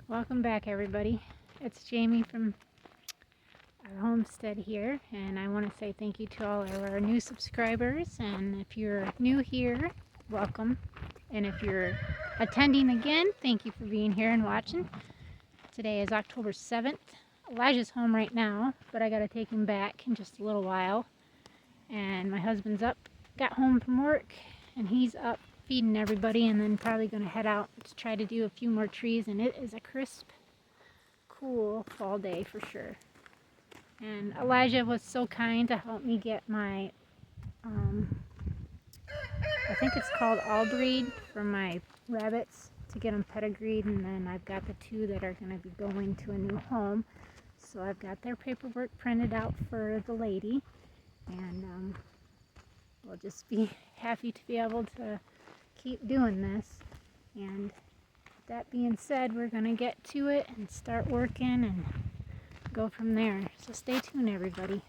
Welcome back, everybody. It's Jamie from Homestead here, and I want to say thank you to all of our new subscribers. And if you're new here, welcome. And if you're attending again, thank you for being here and watching. Today is October 7th. Elijah's home right now, but I got to take him back in just a little while. And my husband's got home from work, and he's up feeding everybody, and then probably going to head out to try to do a few more trees. And it is a crisp, cool fall day for sure. And Elijah was so kind to help me get my I think it's called all breed for my rabbits, to get them pedigreed. And then I've got the two that are going to be going to a new home, so I've got their paperwork printed out for the lady, and we'll just be happy to be able to keep doing this. And that being said, we're going to get to it and start working and go from there. So stay tuned, everybody.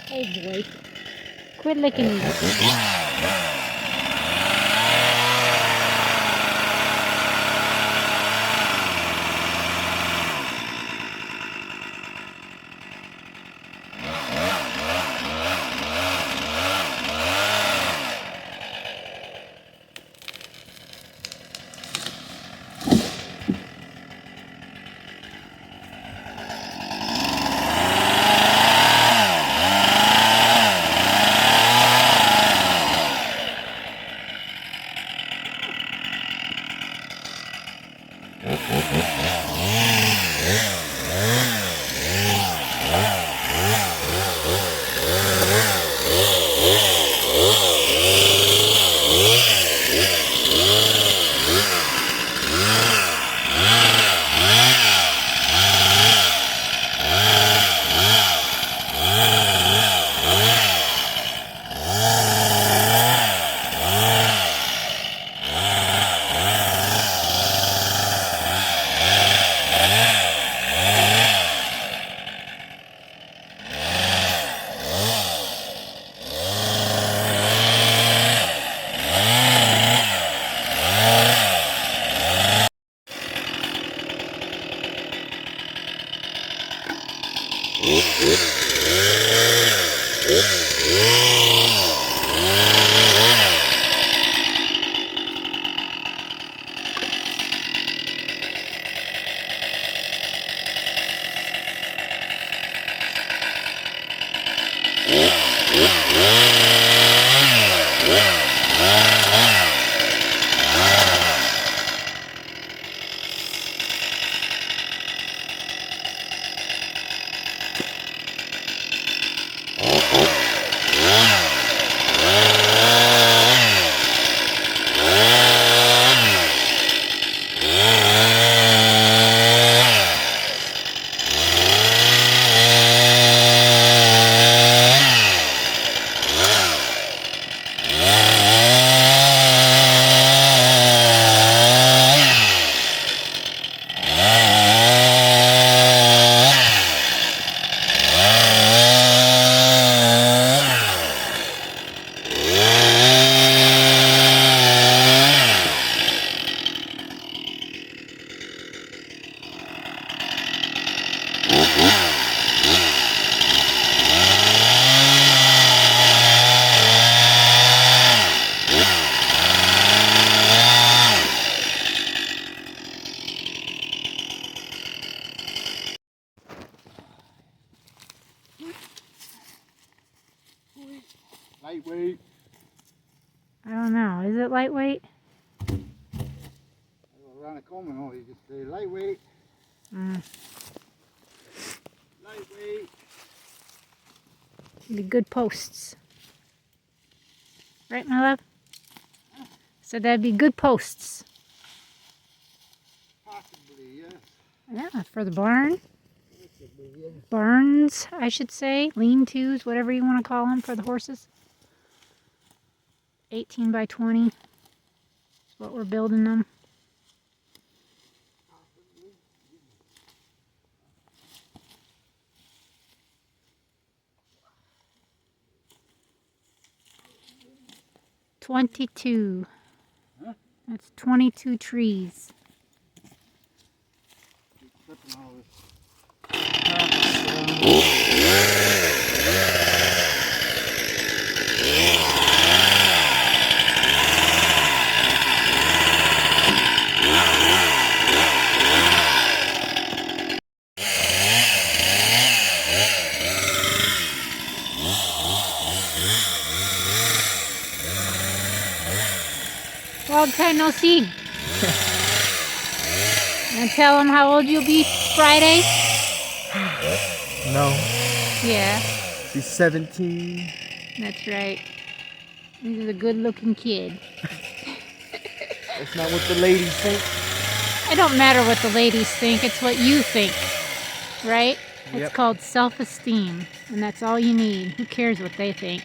Hey boy, quit licking me. Lightweight. I don't know. Is it lightweight? Around the corner, no, you just say lightweight. Lightweight. Be good posts. Right, my love? So that'd be good posts. Possibly, yes. Yeah, for the barn. Possibly, yes. Barns, I should say. Lean-tos, whatever you want to call them for the horses. 18 by 20 is what we're building them. Possibly. 22. Huh? That's 22 trees. Keep flipping all this. Long time no see. And tell them how old you'll be Friday? No, Yeah, she's 17. that's right. He's a good-looking kid. That's not what the ladies think. It don't matter what the ladies think, it's what you think, right? It's Yep. called self-esteem, and that's all you need. Who cares what they think?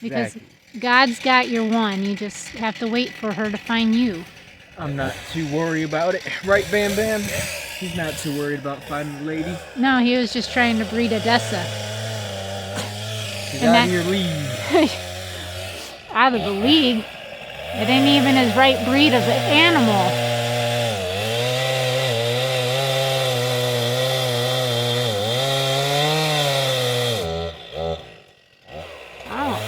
Because Exactly. God's got your one. You just have to wait for her to find you. I'm not too worried about it. Right, Bam Bam? He's not too worried about finding a lady. No, he was just trying to breed Odessa. She's And out that- of your league. Out of the league. It ain't even his right breed of animal. Oh.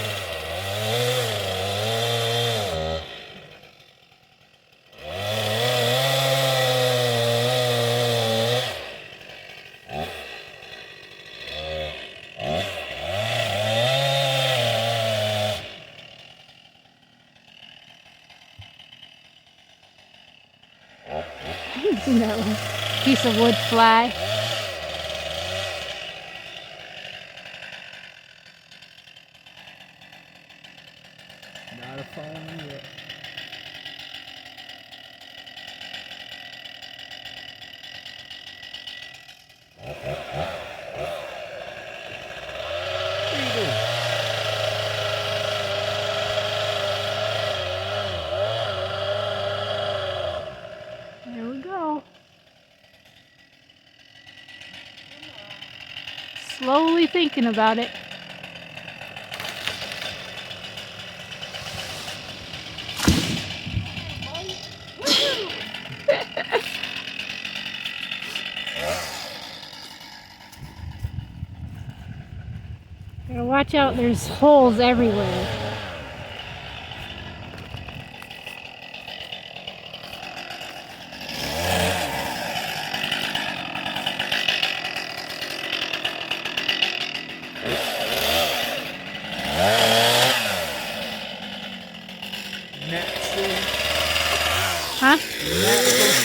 That one. Piece of wood fly. Not a phone yet. What are you doing? There we go. Slowly thinking about it. Gotta watch out, there's holes everywhere. Natural Huh?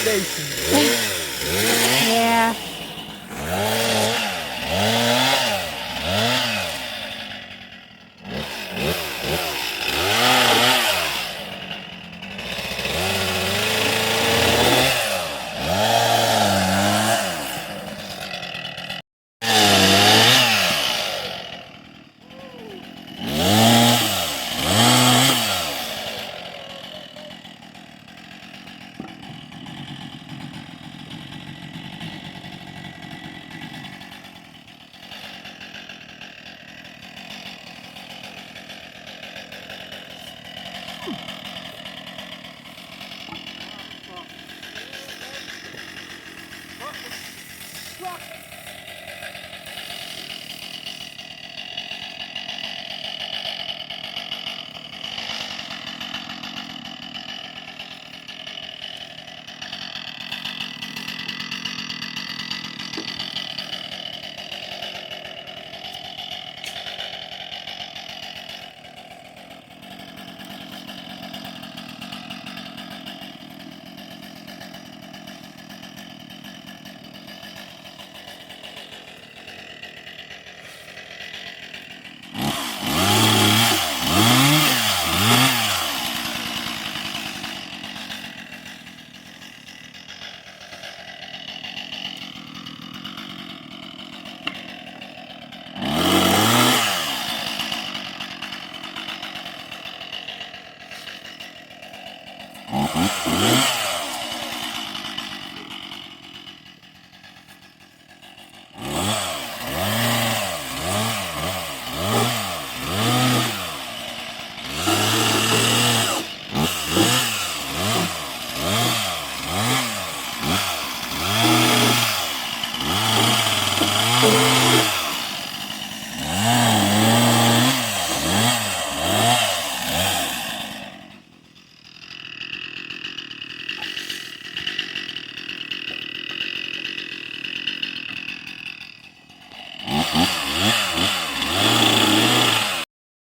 station. Yeah.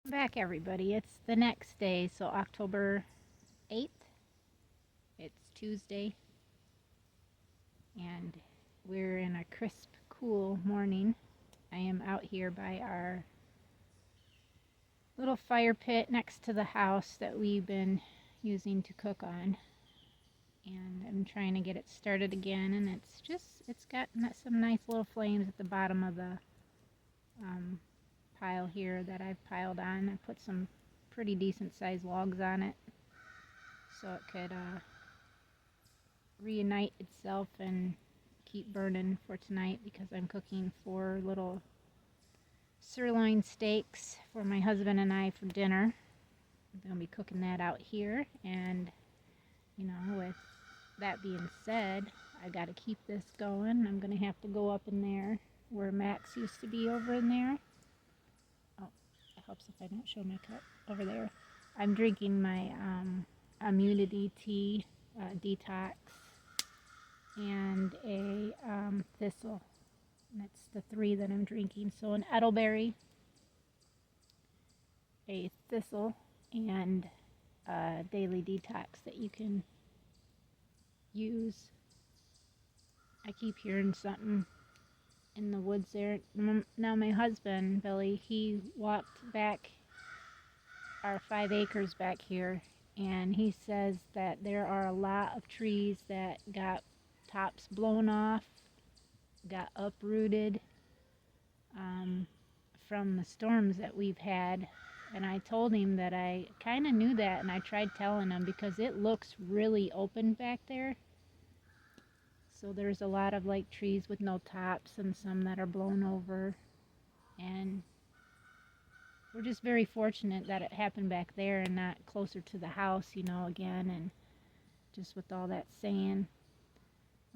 Back, everybody. It's the next day, so October 8th. It's Tuesday, and we're in a crisp, cool morning. I am out here by our little fire pit next to the house that we've been using to cook on, and I'm trying to get it started again, and it's got some nice little flames at the bottom of the pile here that I've piled on. I put some pretty decent sized logs on it so it could reunite itself and keep burning for tonight, because I'm cooking 4 little sirloin steaks for my husband and I for dinner. I'm going to be cooking that out here, and with that being said, I got to keep this going. I'm going to have to go up in there where Max used to be, over in there. Oh, it helps if I don't show my cup over there. I'm drinking my immunity tea, detox, and a thistle. And that's the 3 that I'm drinking. So an Edelberry, a thistle, and a daily detox that you can use. I keep hearing something in the woods there. Now my husband, Billy, he walked back our 5 acres back here, and he says that there are a lot of trees that got tops blown off, got uprooted from the storms that we've had. And I told him that I kind of knew that, and I tried telling him, because it looks really open back there. So there's a lot of like trees with no tops and some that are blown over, and we're just very fortunate that it happened back there and not closer to the house, again, and just with all that sand.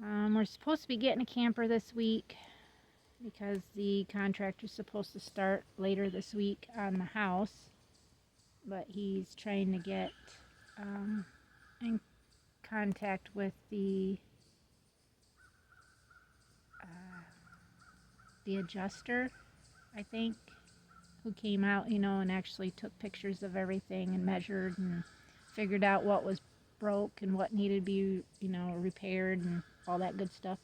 We're supposed to be getting a camper this week, because the contractor's supposed to start later this week on the house, but he's trying to get in contact with the adjuster, I think, who came out, and actually took pictures of everything and measured and figured out what was broke and what needed to be, repaired and all that good stuff.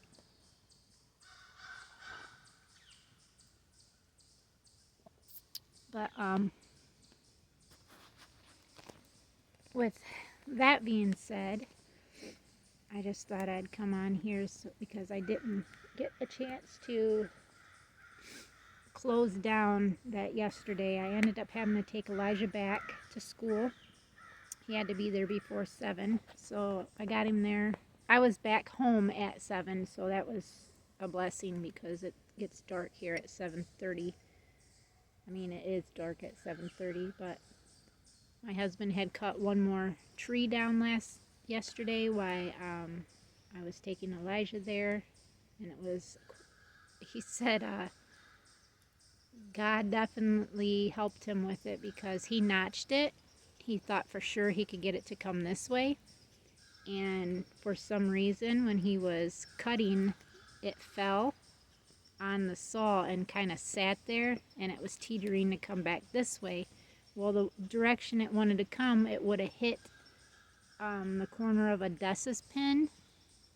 But with that being said, I just thought I'd come on here because I didn't get a chance to close down that yesterday. I ended up having to take Elijah back to school. He had to be there before 7, so I got him there. I was back home at 7, so that was a blessing, because it gets dark here at 7:30. I mean, it is dark at 7:30, but my husband had cut one more tree down yesterday while I was taking Elijah there, and he said God definitely helped him with it, because he notched it. He thought for sure he could get it to come this way, and for some reason when he was cutting, it fell on the saw and kind of sat there, and it was teetering to come back this way. Well, the direction it wanted to come, it would have hit the corner of Odessa's pin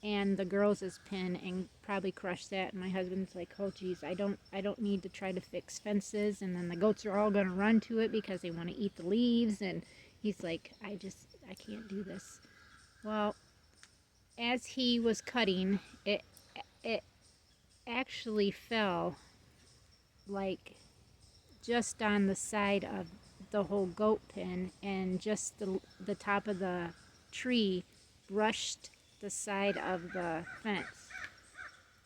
and the girls' pin and probably crushed that. And my husband's like, oh geez, I don't need to try to fix fences, and then the goats are all going to run to it because they want to eat the leaves. And he's like, I can't do this. Well, as he was cutting, it actually fell like just on the side of the whole goat pen, and just the top of the tree brushed the side of the fence.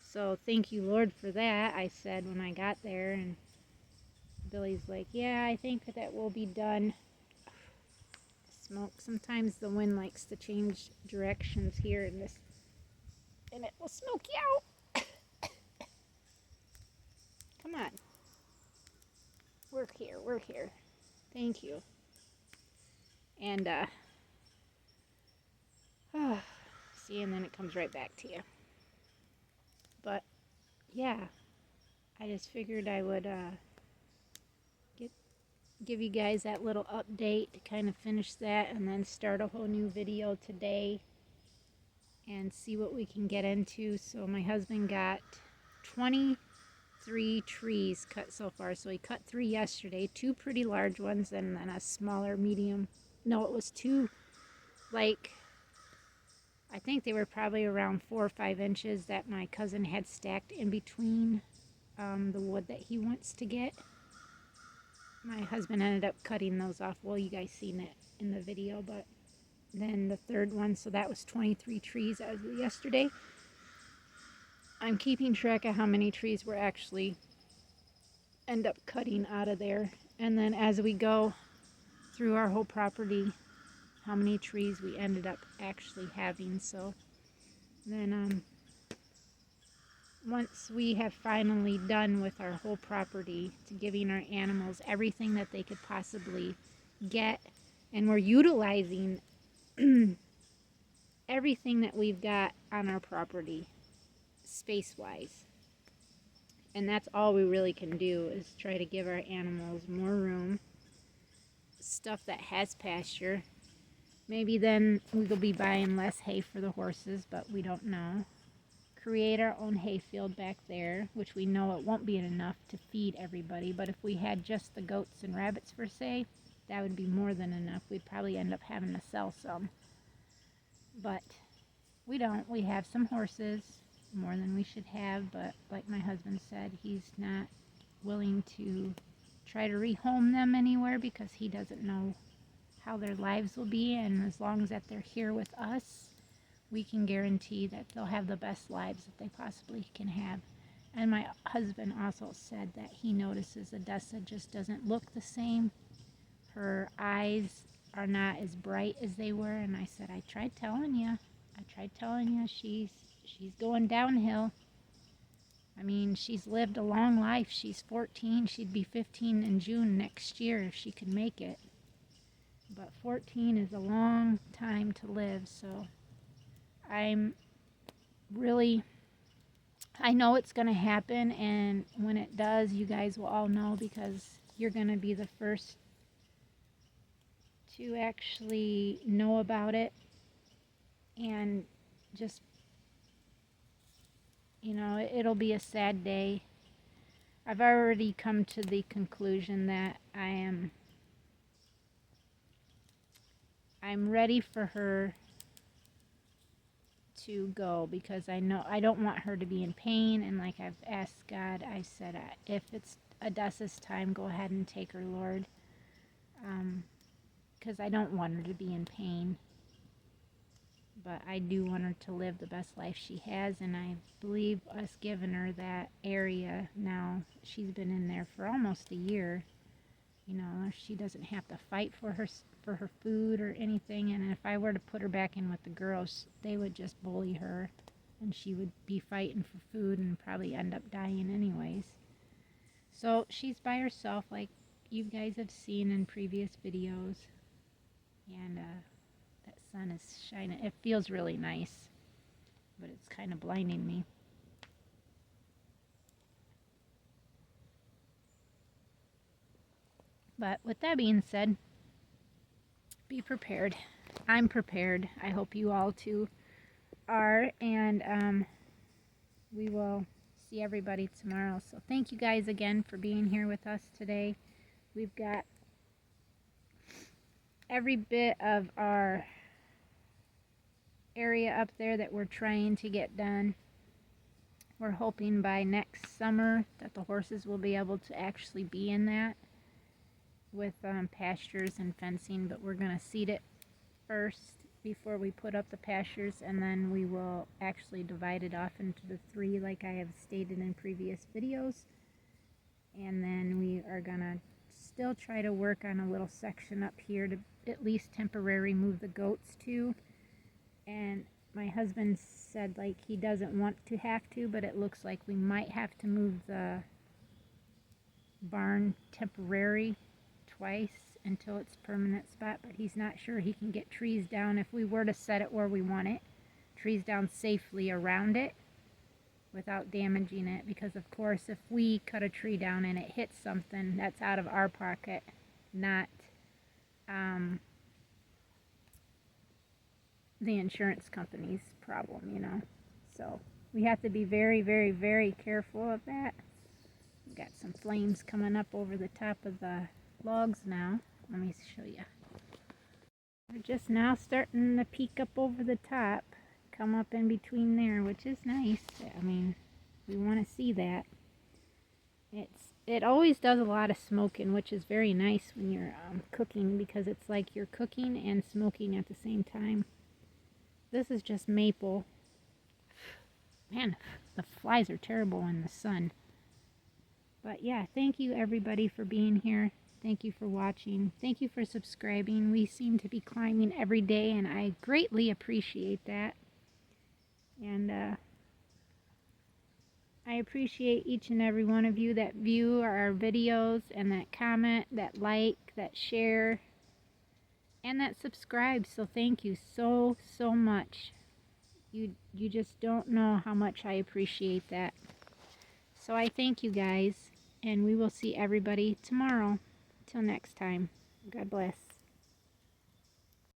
So thank you, Lord, for that, I said when I got there. And Billy's like, yeah, I think that will be done. Smoke. Sometimes the wind likes to change directions here in this, and it will smoke you out. Come on. Work here, work here. Thank you. And, see, and then it comes right back to you. But, yeah, I just figured I would, give you guys that little update to kind of finish that and then start a whole new video today and see what we can get into. So my husband got 23 trees cut so far. So he cut 3 yesterday, 2 pretty large ones and then a smaller medium. No, it was 2, like, I think they were probably around 4 or 5 inches that my cousin had stacked in between the wood that he wants to get. My husband ended up cutting those off. Well, you guys seen it in the video, but then the 3rd one, so that was 23 trees as of yesterday. I'm keeping track of how many trees we're actually end up cutting out of there. And then as we go through our whole property, how many trees we ended up actually having. So then once we have finally done with our whole property to giving our animals everything that they could possibly get, and we're utilizing everything that we've got on our property space-wise, and that's all we really can do is try to give our animals more room, stuff that has pasture. Maybe then we'll be buying less hay for the horses, but we don't know. Create our own hay field back there, which we know it won't be enough to feed everybody, but if we had just the goats and rabbits per se, that would be more than enough. We'd probably end up having to sell some, but we don't. We have some horses, more than we should have, but like my husband said, he's not willing to try to rehome them anywhere because he doesn't know how their lives will be, and as long as that they're here with us, we can guarantee that they'll have the best lives that they possibly can have. And my husband also said that he notices Odessa just doesn't look the same. Her eyes are not as bright as they were, and I said, I tried telling you, she's going downhill. I mean, she's lived a long life. She's 14. She'd be 15 in June next year if she could make it. But 14 is a long time to live, so I know it's going to happen, and when it does, you guys will all know because you're going to be the first to actually know about it. And just, you know, it'll be a sad day. I've already come to the conclusion that I'm ready for her to go because I know I don't want her to be in pain, and like I've asked God, I said, if it's Odessa's time, go ahead and take her, Lord, because I don't want her to be in pain, but I do want her to live the best life she has, and I believe us giving her that area now, she's been in there for almost a year, you know, she doesn't have to fight for her food or anything. And if I were to put her back in with the girls, they would just bully her and she would be fighting for food and probably end up dying anyways. So she's by herself, like you guys have seen in previous videos, and that sun is shining. It feels really nice, but it's kind of blinding me. But with that being said, be prepared. I'm prepared. I hope you all too are. And we will see everybody tomorrow. So thank you guys again for being here with us today. We've got every bit of our area up there that we're trying to get done. We're hoping by next summer that the horses will be able to actually be in that with pastures and fencing, but we're going to seed it first before we put up the pastures, and then we will actually divide it off into the 3 like I have stated in previous videos. And then we are gonna still try to work on a little section up here to at least temporarily move the goats to. And my husband said like he doesn't want to have to, but it looks like we might have to move the barn temporary twice until its permanent spot, but he's not sure he can get trees down if we were to set it where we want it, trees down safely around it without damaging it, because of course if we cut a tree down and it hits something, that's out of our pocket, not the insurance company's problem, you know. So we have to be very, very, very careful of that. We've got some flames coming up over the top of the logs now. Let me show you. They're just now starting to peek up over the top, come up in between there, which is nice. I mean, we want to see that. It always does a lot of smoking, which is very nice when you're cooking, because it's like you're cooking and smoking at the same time. This is just maple. Man, the flies are terrible in the sun. But yeah, thank you everybody for being here. Thank you for watching. Thank you for subscribing. We seem to be climbing every day, and I greatly appreciate that. And I appreciate each and every one of you that view our videos and that comment, that like, that share, and that subscribe. So thank you so much. You just don't know how much I appreciate that. So I thank you guys, and we will see everybody tomorrow. Till next time, God bless.